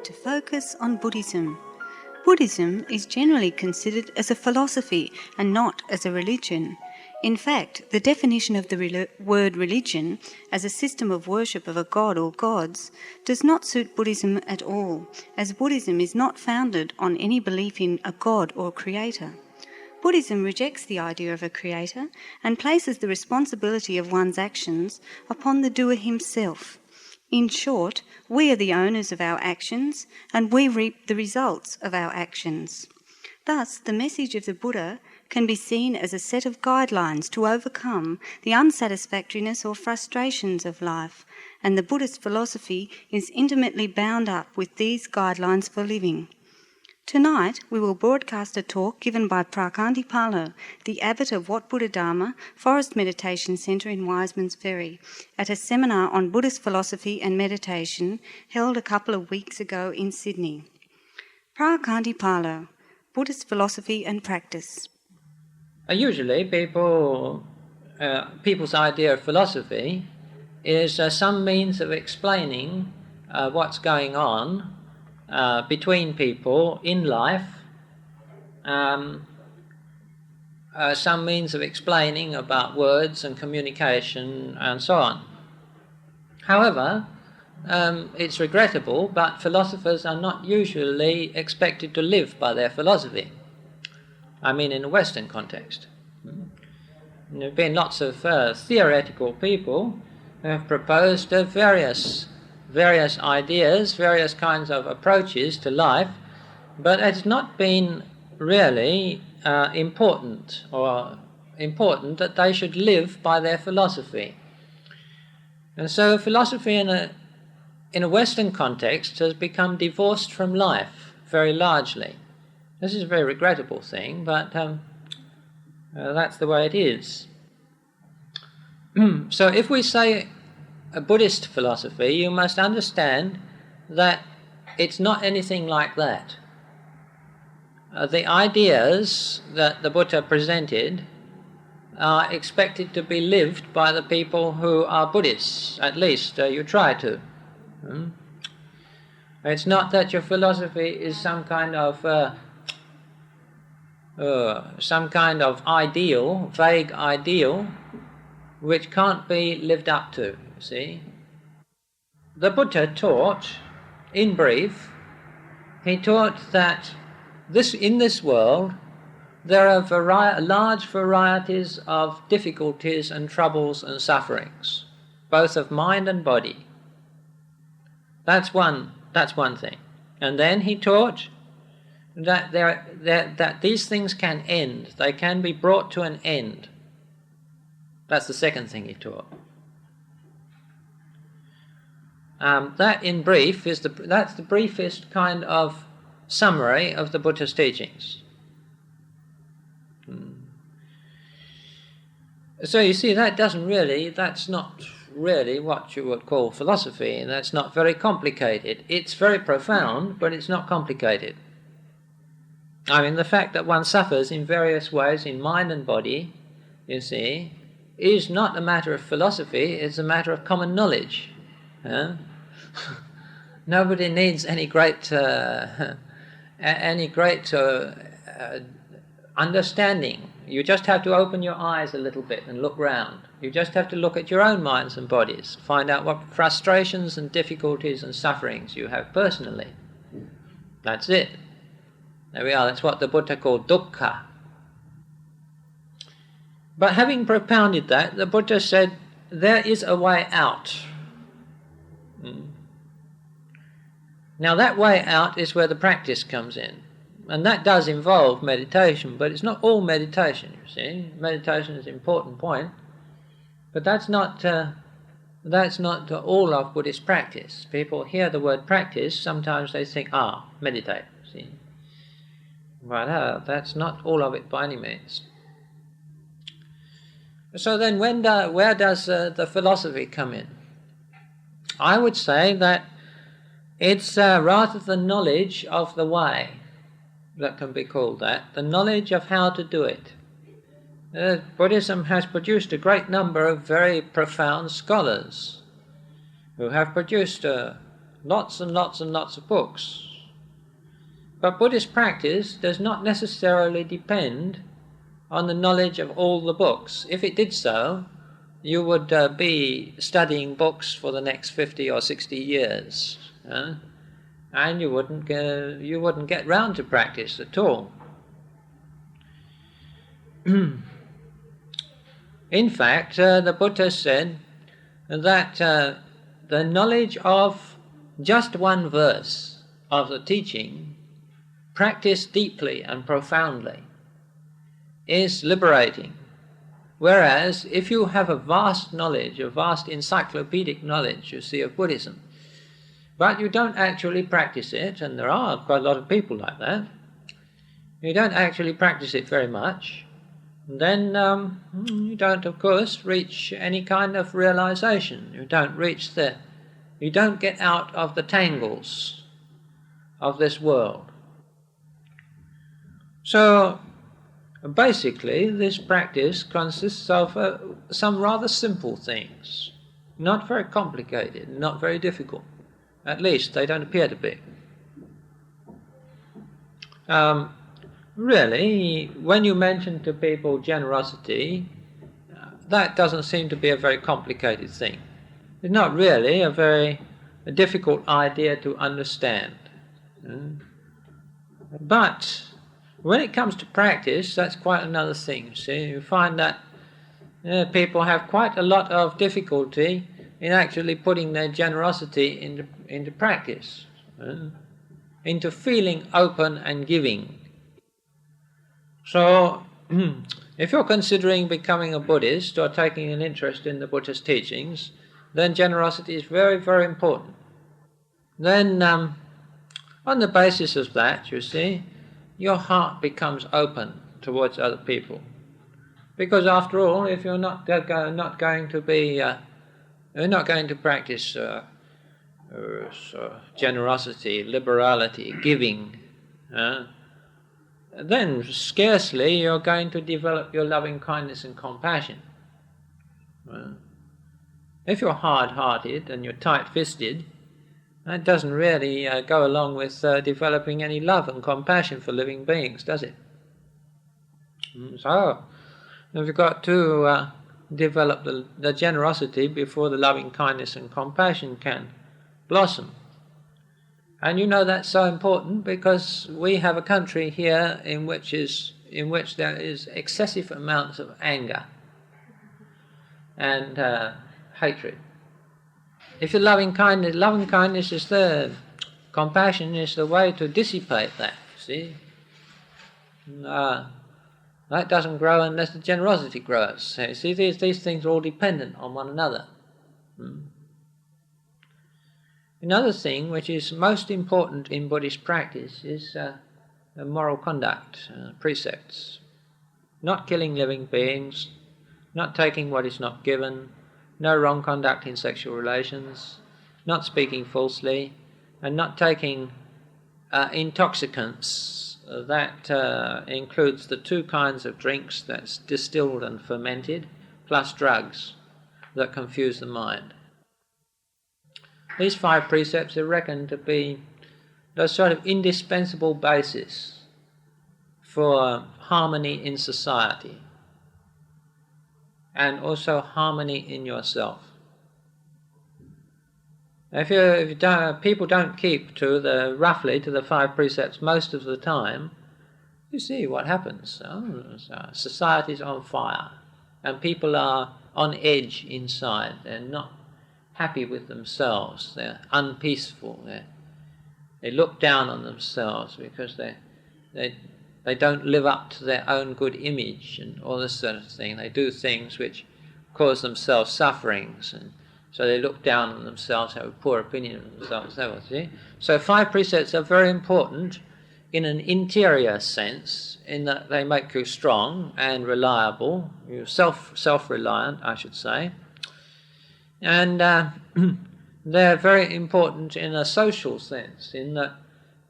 to focus on Buddhism. Buddhism is generally considered as a philosophy and not as a religion. In fact, the definition of the word religion as a system of worship of a god or gods does not suit Buddhism at all, as Buddhism is not founded on any belief in a god or creator. Buddhism rejects the idea of a creator and places the responsibility of one's actions upon the doer himself. In short, we are the owners of our actions and we reap the results of our actions. Thus, the message of the Buddha can be seen as a set of guidelines to overcome the unsatisfactoriness or frustrations of life, and the Buddhist philosophy is intimately bound up with these guidelines for living. Tonight, we will broadcast a talk given by Phra Khantipalo, the abbot of Wat Buddha Dharma Forest Meditation Centre in Wiseman's Ferry, at a seminar on Buddhist philosophy and meditation held a couple of weeks ago in Sydney. Phra Khantipalo, Buddhist philosophy and practice. Usually people's idea of philosophy is some means of explaining what's going on between people in life, some means of explaining about words and communication and so on. However, it's regrettable, but philosophers are not usually expected to live by their philosophy. I mean in a Western context. There have been lots of theoretical people who have proposed various ideas, various kinds of approaches to life, but it's not been really important that they should live by their philosophy. And so philosophy in a Western context has become divorced from life very largely. This is a very regrettable thing, but that's the way it is. So if we say a Buddhist philosophy, you must understand that it's not anything like that. The ideas that the Buddha presented are expected to be lived by the people who are Buddhists, at least you try to. It's not that your philosophy is some kind of ideal, vague ideal, which can't be lived up to, you see. The Buddha taught, in brief, he taught that in this world there are large varieties of difficulties and troubles and sufferings, both of mind and body. That's one thing. And then he taught that these things can end, they can be brought to an end. That's the second thing he taught. That, in brief, that's the briefest kind of summary of the Buddha's teachings. So you see, that's not really what you would call philosophy, and that's not very complicated. It's very profound, but it's not complicated. I mean, the fact that one suffers in various ways in mind and body, you see, is not a matter of philosophy, it's a matter of common knowledge. Nobody needs any great understanding. You just have to open your eyes a little bit and look round. You just have to look at your own minds and bodies, find out what frustrations and difficulties and sufferings you have personally. That's it. There we are, that's what the Buddha called dukkha. But having propounded that, the Buddha said, there is a way out. Now that way out is where the practice comes in. And that does involve meditation, but it's not all meditation, you see. Meditation is an important point, but that's not all of Buddhist practice. People hear the word practice, sometimes they think, meditate, see. But that's not all of it by any means. So then where does the philosophy come in? I would say that it's rather the knowledge of the way that can be called that, the knowledge of how to do it. Buddhism has produced a great number of very profound scholars who have produced lots and lots and lots of books. But Buddhist practice does not necessarily depend on the knowledge of all the books. If it did so, you would be studying books for the next 50 or 60 years, and you wouldn't get round to practice at all. In fact, the Buddha said that the knowledge of just one verse of the teaching, practiced deeply and profoundly, is liberating. Whereas if you have a vast knowledge, a vast encyclopedic knowledge, you see, of Buddhism, but you don't actually practice it, and there are quite a lot of people like that, you don't actually practice it very much, then you don't, of course, reach any kind of realization. You don't get out of the tangles of this world. So basically, this practice consists of some rather simple things, not very complicated, not very difficult. At least they don't appear to be. Really, when you mention to people generosity, that doesn't seem to be a very complicated thing. It's not really a very difficult idea to understand. But when it comes to practice, that's quite another thing. See, you find that people have quite a lot of difficulty in actually putting their generosity into practice, into feeling open and giving. So, if you're considering becoming a Buddhist or taking an interest in the Buddha's teachings, then generosity is very, very important. Then, on the basis of that, you see, your heart becomes open towards other people. Because after all, if you're not going to practice generosity, liberality, giving, then scarcely you're going to develop your loving kindness and compassion. If you're hard-hearted and you're tight-fisted, that doesn't really go along with developing any love and compassion for living beings, does it? So, you've got to develop the generosity before the loving kindness and compassion can blossom. And you know that's so important because we have a country here in which there is excessive amounts of anger and hatred. If the loving kindness is there, compassion is the way to dissipate that, see? That doesn't grow unless the generosity grows. See, these things are all dependent on one another. Another thing which is most important in Buddhist practice is moral conduct, precepts. Not killing living beings, not taking what is not given, no wrong conduct in sexual relations, not speaking falsely, and not taking intoxicants. That includes the two kinds of drinks, that's distilled and fermented, plus drugs that confuse the mind. These 5 precepts are reckoned to be the sort of indispensable basis for harmony in society and also harmony in yourself. If people don't keep roughly to the 5 precepts most of the time, you see what happens. Society's on fire and people are on edge inside. They're not happy with themselves, they're unpeaceful, they look down on themselves because they don't live up to their own good image and all this sort of thing. They do things which cause themselves sufferings, and so they look down on themselves, have a poor opinion of themselves. See? So 5 precepts are very important in an interior sense, in that they make you strong and reliable, you're self-reliant, I should say. And they're very important in a social sense, in that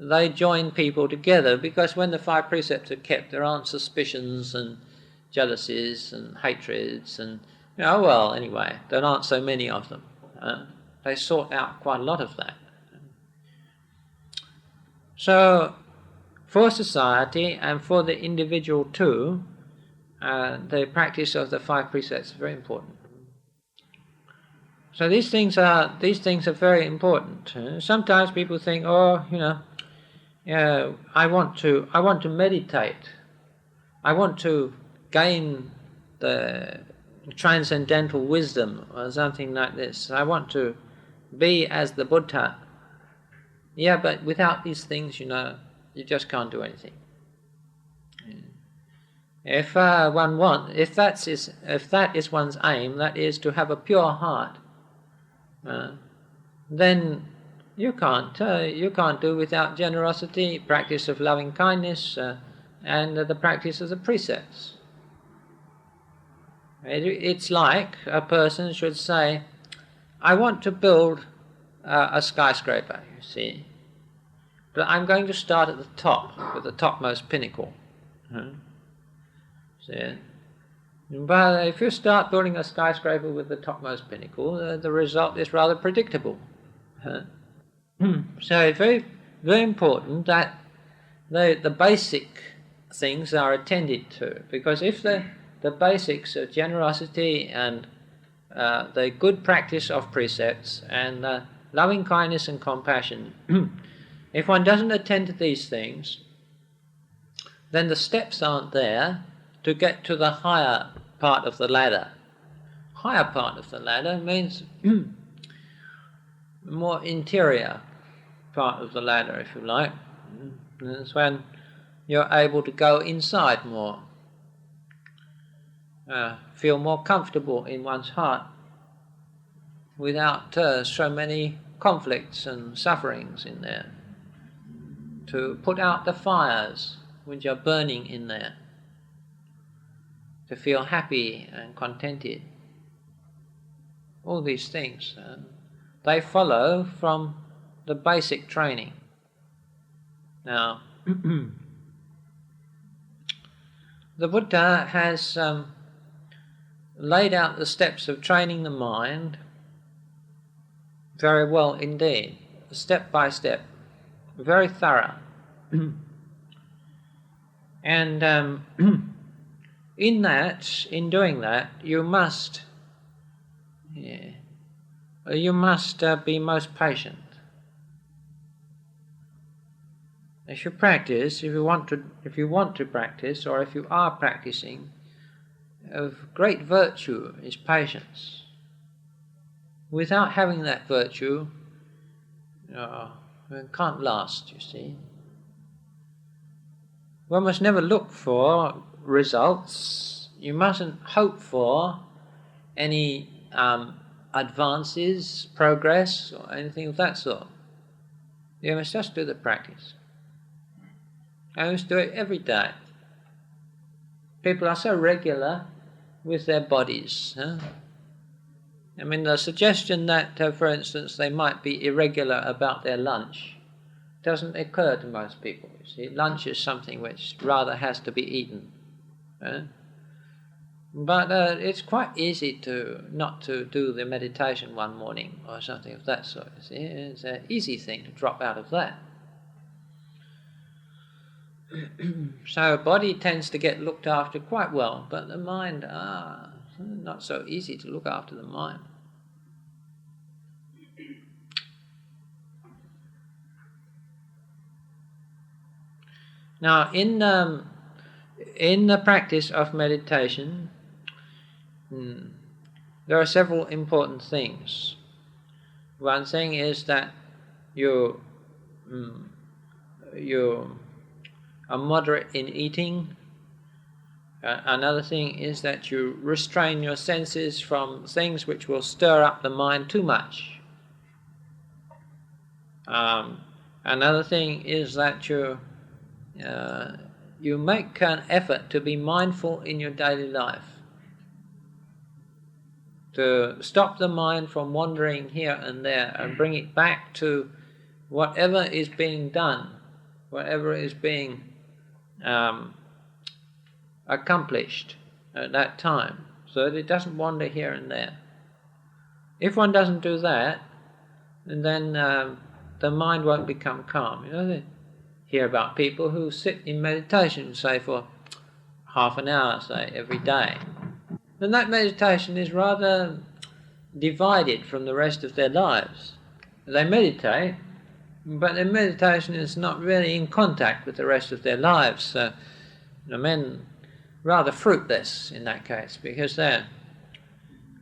they join people together, because when the 5 precepts are kept, there aren't suspicions and jealousies and hatreds and, anyway, there aren't so many of them. They sort out quite a lot of that. So, for society and for the individual too, the practice of the 5 precepts is very important. So these things are very important. Sometimes people think, oh, I want to meditate. I want to gain the transcendental wisdom or something like this. I want to be as the Buddha. Yeah, but without these things, you just can't do anything. If that is one's aim, that is to have a pure heart, then you can't do without generosity, practice of loving kindness, and the practice of the precepts. It's like a person should say, I want to build a skyscraper, you see, but I'm going to start at the top, with the topmost pinnacle. See? But if you start building a skyscraper with the topmost pinnacle, the result is rather predictable. So it's very, very important that the basic things are attended to, because if the basics of generosity and the good practice of precepts and loving kindness and compassion, if one doesn't attend to these things, then the steps aren't there to get to the higher part of the ladder. Higher part of the ladder means more interior part of the ladder, if you like. That's when you're able to go inside more, feel more comfortable in one's heart without so many conflicts and sufferings in there, to put out the fires which are burning in there, to feel happy and contented. All these things, they follow from the basic training. Now, the Buddha has laid out the steps of training the mind very well indeed, step by step, very thorough. And in doing that, you must be most patient. If you want to practice, or if you are practicing, of great virtue is patience. Without having that virtue, it can't last, you see. One must never look for results. You mustn't hope for any advances, progress, or anything of that sort. You must just do the practice. I must do it every day. People are so regular with their bodies. I mean, the suggestion that, for instance, they might be irregular about their lunch doesn't occur to most people. You see, lunch is something which rather has to be eaten. But it's quite easy not to do the meditation one morning or something of that sort. You see, it's an easy thing to drop out of that. So body tends to get looked after quite well, but the mind, not so easy to look after the mind. Now, in the practice of meditation, there are several important things. One thing is that you are moderate in eating. Another thing is that you restrain your senses from things which will stir up the mind too much. Another thing is that you make an effort to be mindful in your daily life, to stop the mind from wandering here and there and bring it back to whatever is being done, whatever is being accomplished at that time, so that it doesn't wander here and there. If one doesn't do that, then the mind won't become calm. hear about people who sit in meditation, say for half an hour, say, every day. And that meditation is rather divided from the rest of their lives. They meditate, but their meditation is not really in contact with the rest of their lives. So, men rather fruitless in that case, because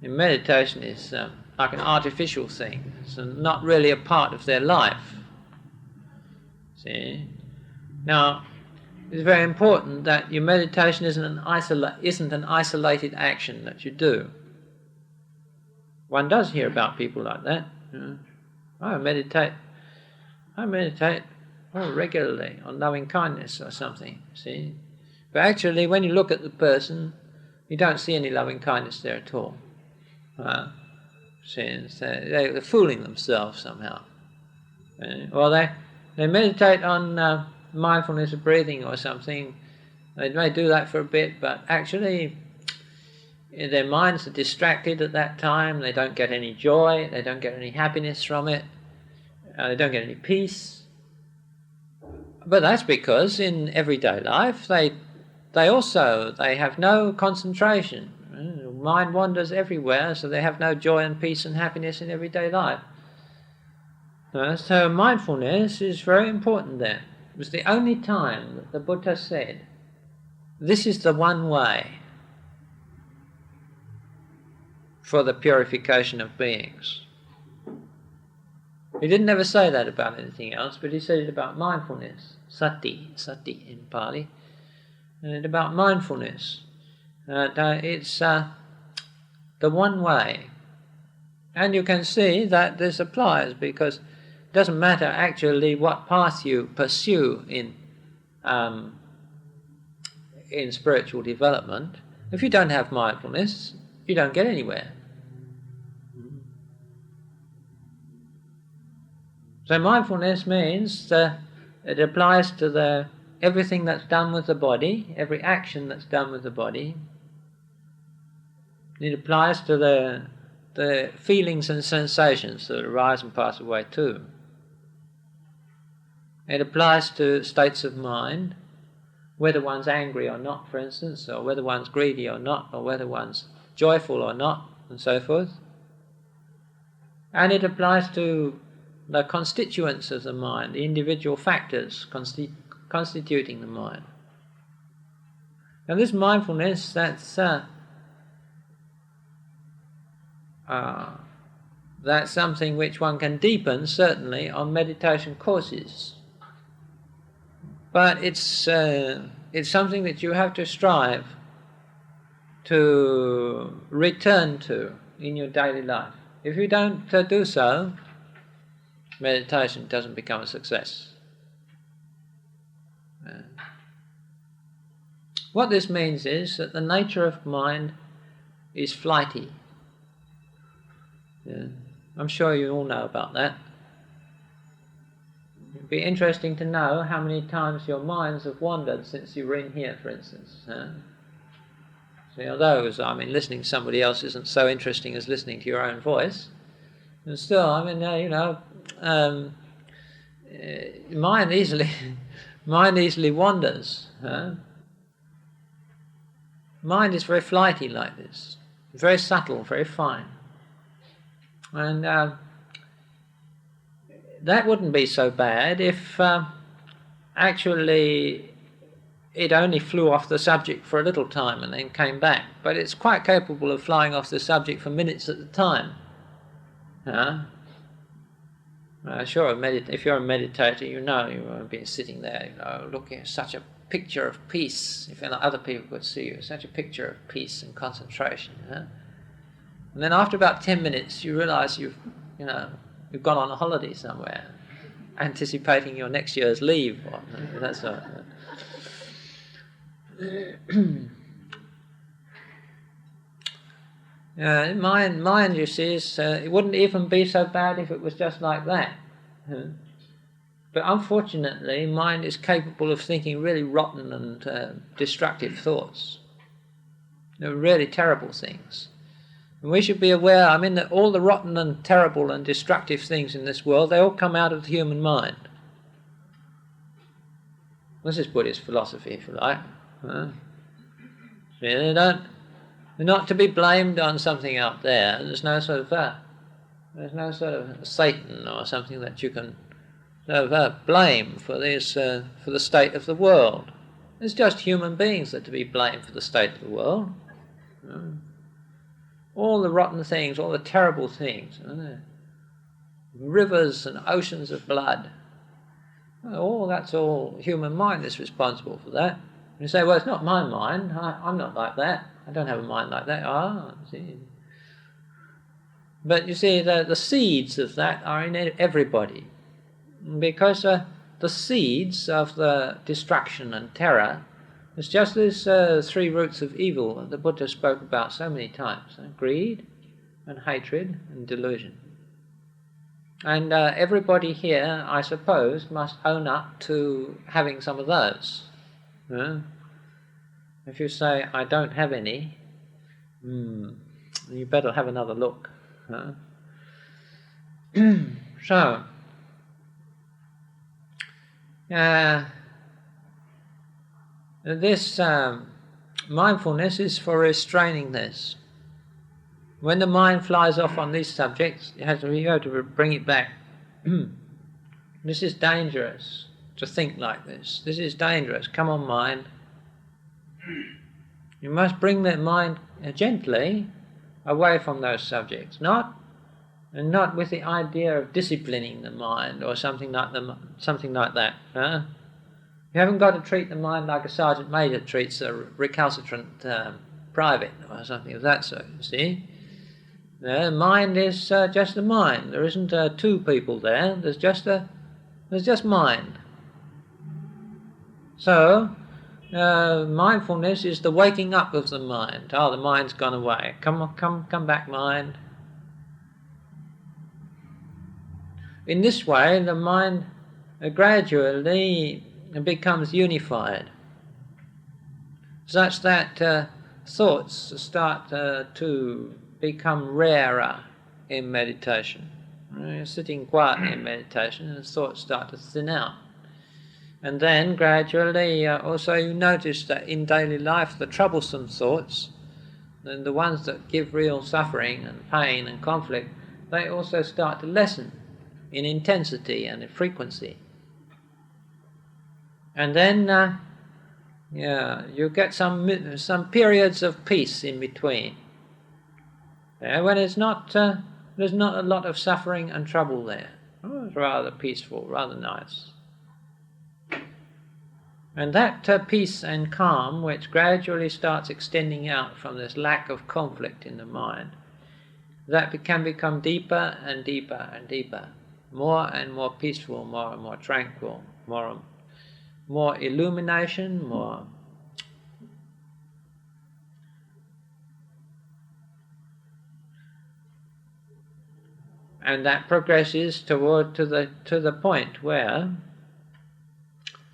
meditation is like an artificial thing. It's not really a part of their life. See? Now, it's very important that your meditation isn't an isolated action that you do. One does hear about people like that. I meditate regularly on loving kindness or something, see? But actually, when you look at the person, you don't see any loving kindness there at all. They're fooling themselves somehow. Or they meditate on mindfulness of breathing or something. They may do that for a bit, but actually their minds are distracted at that time. They don't get any joy, they don't get any happiness from it, they don't get any peace. But that's because in everyday life they have no concentration. Mind wanders everywhere, so they have no joy and peace and happiness in everyday life. So mindfulness is very important there. It was the only time that the Buddha said, this is the one way for the purification of beings. He didn't ever say that about anything else, but he said it about mindfulness. Sati in Pali. And about mindfulness. It's the one way. And you can see that this applies, because it doesn't matter actually what path you pursue in spiritual development. If you don't have mindfulness, you don't get anywhere. So mindfulness means that it applies to everything that's done with the body, every action that's done with the body. It applies to the feelings and sensations that arise and pass away too. It applies to states of mind, whether one's angry or not, for instance, or whether one's greedy or not, or whether one's joyful or not, and so forth. And it applies to the constituents of the mind, the individual factors constituting the mind. Now this mindfulness, that's something which one can deepen, certainly, on meditation courses. But it's something that you have to strive to return to in your daily life. If you don't do so, meditation doesn't become a success. What this means is that the nature of mind is flighty. I'm sure you all know about that. It'd be interesting to know how many times your minds have wandered since you were in here, for instance. See, although, listening to somebody else isn't so interesting as listening to your own voice, and still, mind easily wanders. Mind is very flighty like this, very subtle, very fine. And that wouldn't be so bad if actually it only flew off the subject for a little time and then came back. But it's quite capable of flying off the subject for minutes at a time. Sure, if you're a meditator, you won't be sitting there, looking at such a picture of peace. If other people could see you, such a picture of peace and concentration. And then after about 10 minutes, you realise you've gone on a holiday somewhere, anticipating your next year's leave. Or that sort of mind, you see, it wouldn't even be so bad if it was just like that. But unfortunately, mind is capable of thinking really rotten and destructive thoughts. Really terrible things. And we should be aware, that all the rotten and terrible and destructive things in this world, they all come out of the human mind. This is Buddhist philosophy, if you like. See, they're not to be blamed on something out there. There's no sort of Satan or something that you can sort of blame for this for the state of the world. It's just human beings that are to be blamed for the state of the world. All the rotten things, all the terrible things, rivers and oceans of blood. That's all human mind is responsible for that. You say, well, it's not my mind. I'm not like that. I don't have a mind like that. See. But you see, the seeds of that are in everybody. Because the seeds of the destruction and terror is just these three roots of evil that the Buddha spoke about so many times. Greed and hatred and delusion. And everybody here, I suppose, must own up to having some of those. If you say, I don't have any, you better have another look. So, this mindfulness is for restraining this. When the mind flies off on these subjects, you have to bring it back. This is dangerous to think like this. This is dangerous. Come on, mind. You must bring that mind gently away from those subjects, not with the idea of disciplining the mind or something like that. You haven't got to treat the mind like a sergeant major treats a recalcitrant private or something of that sort. You see. The mind is just the mind. There isn't two people there. There's just mind. So, mindfulness is the waking up of the mind. The mind's gone away. Come back, mind. In this way, the mind gradually becomes unified, such that thoughts start to become rarer in meditation. You're sitting quietly in meditation and thoughts start to thin out. And then gradually also you notice that in daily life the troublesome thoughts, and the ones that give real suffering and pain and conflict, they also start to lessen in intensity and in frequency. And then you get some periods of peace in between. When there's not a lot of suffering and trouble there. It's rather peaceful, rather nice. And that peace and calm, which gradually starts extending out from this lack of conflict in the mind, that can become deeper and deeper and deeper, more and more peaceful, more and more tranquil, more illumination, more. And that progresses to the point where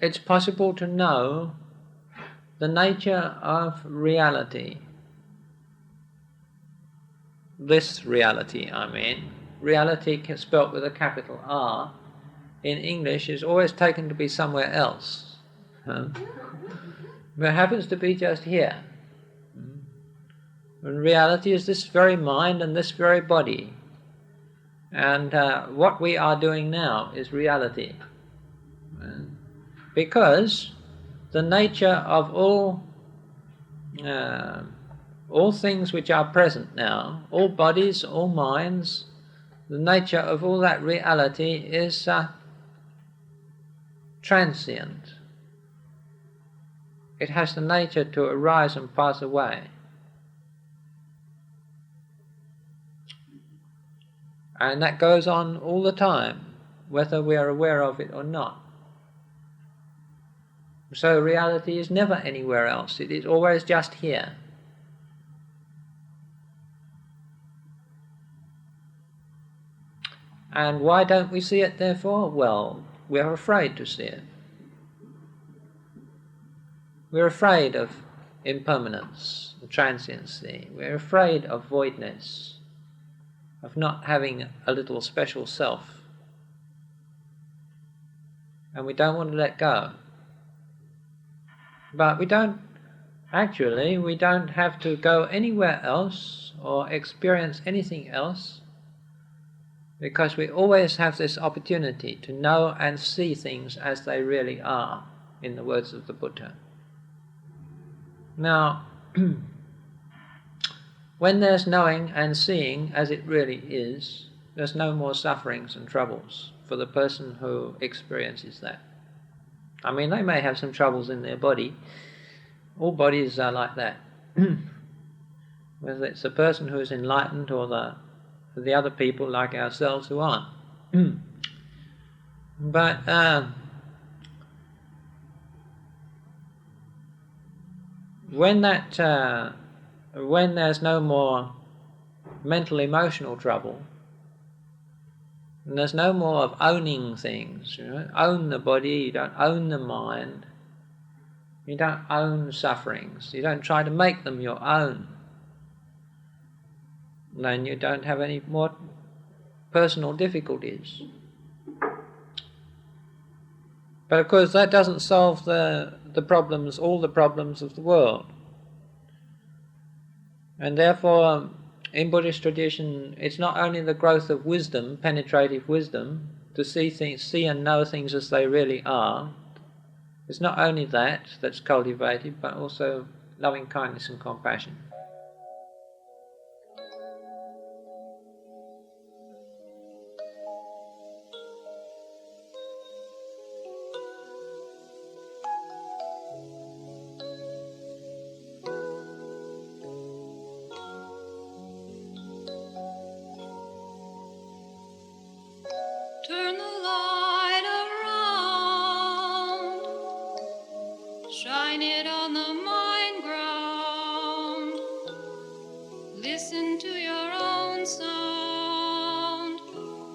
it's possible to know the nature of reality. This reality, I mean. Reality spelt with a capital R in English is always taken to be somewhere else. But it happens to be just here. And reality is this very mind and this very body. And what we are doing now is reality. Because the nature of all things which are present now, all bodies, all minds, the nature of all that reality is transient. It has the nature to arise and pass away. And that goes on all the time, whether we are aware of it or not. So reality is never anywhere else. It is always just here. And why don't we see it, therefore? Well, we're afraid to see it. We're afraid of impermanence, transiency. We're afraid of voidness, of not having a little special self. And we don't want to let go. But we don't have to go anywhere else or experience anything else, because we always have this opportunity to know and see things as they really are, in the words of the Buddha. Now, when there's knowing and seeing as it really is, there's no more sufferings and troubles for the person who experiences that. I mean, they may have some troubles in their body. All bodies are like that. Whether it's the person who is enlightened or the other people like ourselves who aren't. But when there's no more mental emotional trouble, and there's no more of owning things, you don't own the body, you don't own the mind, you don't own sufferings, you don't try to make them your own, then you don't have any more personal difficulties. But of course that doesn't solve the problems, all the problems of the world. And therefore, in Buddhist tradition, it's not only the growth of wisdom, penetrative wisdom, to see things, see and know things as they really are. It's not only that that's cultivated, but also loving kindness and compassion. Turn the light around, shine it on the mind ground, listen to your own sound,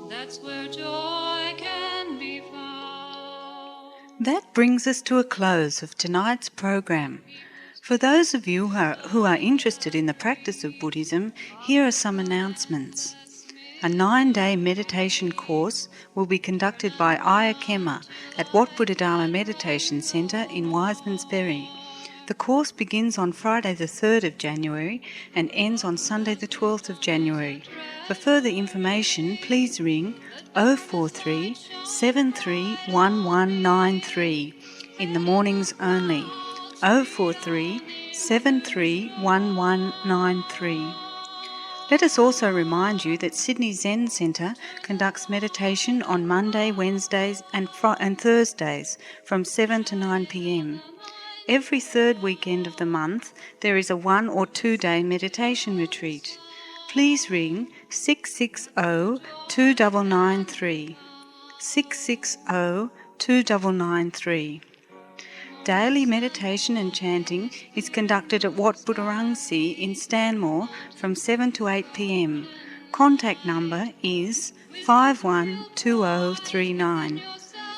that's where joy can be found. That brings us to a close of tonight's program. For those of you who are interested in the practice of Buddhism, here are some announcements. A 9-day meditation course will be conducted by Ayya Khema at Wat Buddha Meditation Centre in Wiseman's Ferry. The course begins on Friday the 3rd of January and ends on Sunday the 12th of January. For further information, please ring 043 731193 in the mornings only. 043 731193. Let us also remind you that Sydney Zen Centre conducts meditation on Monday, Wednesdays and Thursdays from 7 to 9 p.m. Every third weekend of the month there is a 1 or 2 day meditation retreat. Please ring 660-2993. 660-2993. Daily meditation and chanting is conducted at Wat Budharangsi in Stanmore from 7 to 8 p.m. Contact number is 512039.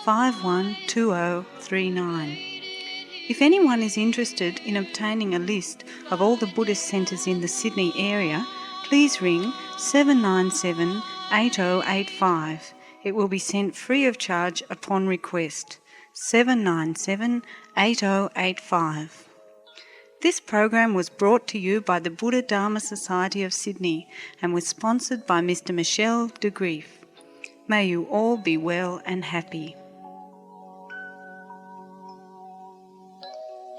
512039. If anyone is interested in obtaining a list of all the Buddhist centres in the Sydney area, please ring 797-8085. It will be sent free of charge upon request. 797-8085. This program was brought to you by the Buddha Dharma Society of Sydney and was sponsored by Mr. Michel de Grief. May you all be well and happy.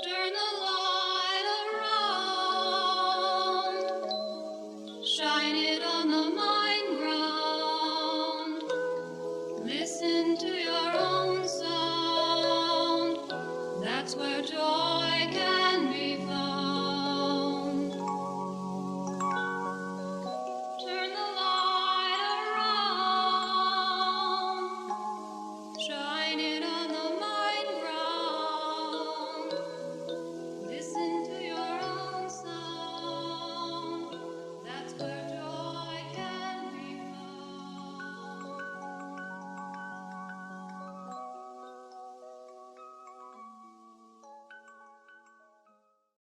Turn the light around, shine it on the mind ground, listen to your own sound, that's where joy can